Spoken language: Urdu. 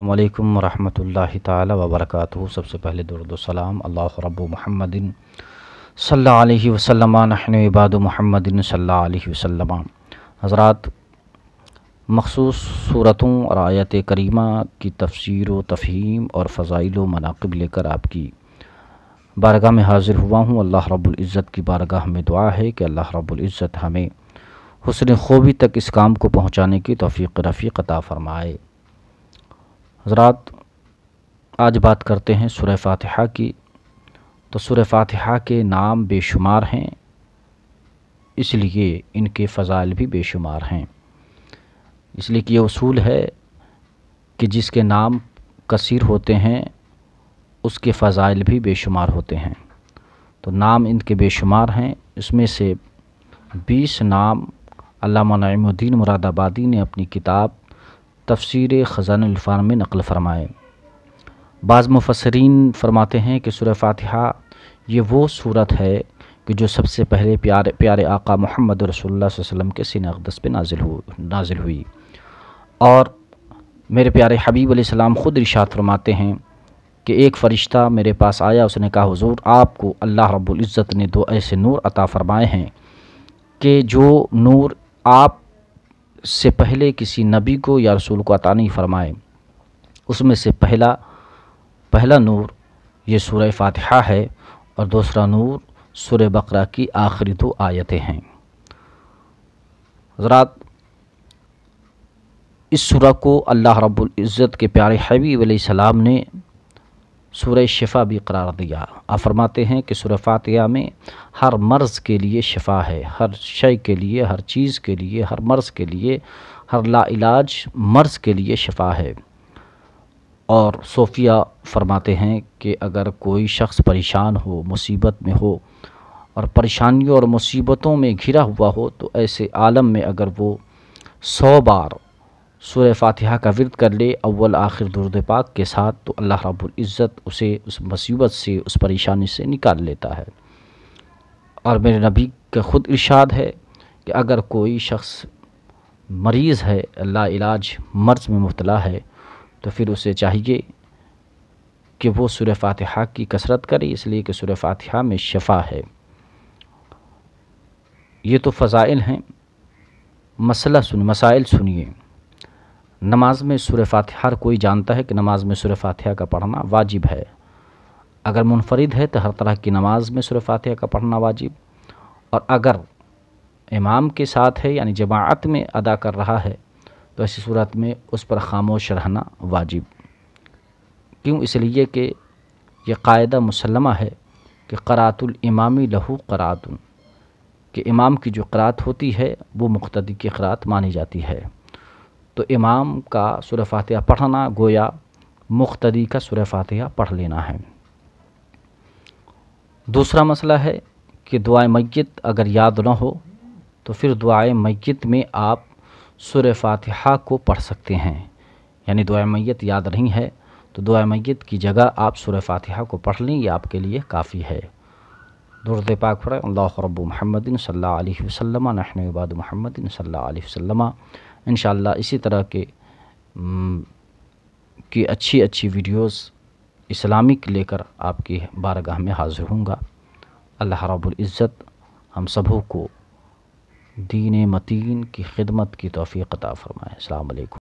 وعلیکم ورحمۃ اللہ تعالی وبرکاتہ۔ سب سے پہلے درود و سلام اللہ رب محمد صلی اللہ علیہ وسلم، نحن عباد محمد صلی اللہ علیہ وسلم۔ حضرات، مخصوص صورتوں اور آیت کریمہ کی تفسیر و تفہیم اور فضائل و مناقب لے کر آپ کی بارگاہ میں حاضر ہوا ہوں۔ اللہ رب العزت کی بارگاہ میں دعا ہے کہ اللہ رب العزت ہمیں حسن خوبی تک اس کام کو پہنچانے کی توفیق رفیق عطا فرمائے۔ حضرات، آج بات کرتے ہیں سورہ فاتحہ کی۔ تو سورہ فاتحہ کے نام بے شمار ہیں، اس لیے ان کے فضائل بھی بے شمار ہیں۔ اس لیے کہ یہ اصول ہے کہ جس کے نام کثیر ہوتے ہیں اس کے فضائل بھی بے شمار ہوتے ہیں۔ تو نام ان کے بے شمار ہیں، اس میں سے 20 نام علامہ نعیم الدین مراد آبادی نے اپنی کتاب تفسیر خزائن العرفان میں نقل فرمائے۔ بعض مفسرین فرماتے ہیں کہ سورہ فاتحہ یہ وہ صورت ہے کہ جو سب سے پہلے پیارے آقا محمد رسول اللہ صلی اللہ علیہ وسلم کے سینہ اقدس پہ نازل ہوئی، اور میرے پیارے حبیب علیہ السلام خود ارشاد فرماتے ہیں کہ ایک فرشتہ میرے پاس آیا، اس نے کہا حضور آپ کو اللہ رب العزت نے 2 ایسے نور عطا فرمائے ہیں کہ جو نور آپ سے پہلے کسی نبی کو یا رسول کو عطا نہیں فرمائے۔ اس میں سے پہلا نور یہ سورہ فاتحہ ہے، اور دوسرا نور سورہ بقرہ کی آخری 2 آیتیں ہیں۔ حضرات، اس سورہ کو اللہ رب العزت کے پیارے حبیب علیہ السلام نے سورہ شفا بھی قرار دیا۔ آپ فرماتے ہیں کہ سورہ فاتحہ میں ہر مرض کے لیے شفا ہے، ہر شے کے لیے، ہر چیز کے لیے، ہر مرض کے لیے، ہر لا علاج مرض کے لیے شفا ہے۔ اور صوفیہ فرماتے ہیں کہ اگر کوئی شخص پریشان ہو، مصیبت میں ہو اور پریشانیوں اور مصیبتوں میں گھرا ہوا ہو، تو ایسے عالم میں اگر وہ 100 بار سورہ فاتحہ کا ورد کر لے اول آخر درود پاک کے ساتھ، تو اللہ رب العزت اسے اس مصیبت سے، اس پریشانی سے نکال لیتا ہے۔ اور میرے نبی کا خود ارشاد ہے کہ اگر کوئی شخص مریض ہے، لا علاج مرض میں مبتلا ہے، تو پھر اسے چاہیے کہ وہ سورہ فاتحہ کی کثرت کرے، اس لیے کہ سورہ فاتحہ میں شفا ہے۔ یہ تو فضائل ہیں۔ مسائل سنیے۔ نماز میں سورہ فاتحہ ہر کوئی جانتا ہے کہ نماز میں سورہ فاتحہ کا پڑھنا واجب ہے۔ اگر منفرد ہے تو ہر طرح کی نماز میں سورہ فاتحہ کا پڑھنا واجب، اور اگر امام کے ساتھ ہے یعنی جماعت میں ادا کر رہا ہے تو ایسی صورت میں اس پر خاموش رہنا واجب۔ کیوں؟ اس لیے کہ یہ قاعدہ مسلمہ ہے کہ قرأۃ الامام لہو قرأۃ، کہ امام کی جو قرأت ہوتی ہے وہ مقتدی کی قرأت مانی جاتی ہے۔ تو امام کا سورہ فاتحہ پڑھنا گویا مقتدی کا سورہ فاتحہ پڑھ لینا ہے۔ دوسرا مسئلہ ہے کہ دعائے میت اگر یاد نہ ہو تو پھر دعائے میت میں آپ سورہ فاتحہ کو پڑھ سکتے ہیں، یعنی دعائے میت یاد نہیں ہے تو دعائے میت کی جگہ آپ سورہ فاتحہ کو پڑھ لیں، یہ آپ کے لیے کافی ہے۔ درود پاک پڑھیں، اللہ رب محمد صلی اللہ علیہ وسلم، نحن عباد محمد صلی اللہ علیہ وسلم۔ انشاءاللہ اسی طرح کی اچھی ویڈیوز اسلامک لے کر آپ کی بارگاہ میں حاضر ہوں گا۔ اللہ رب العزت ہم سبوں کو دین متین کی خدمت کی توفیق عطا فرمائے۔ السلام علیکم۔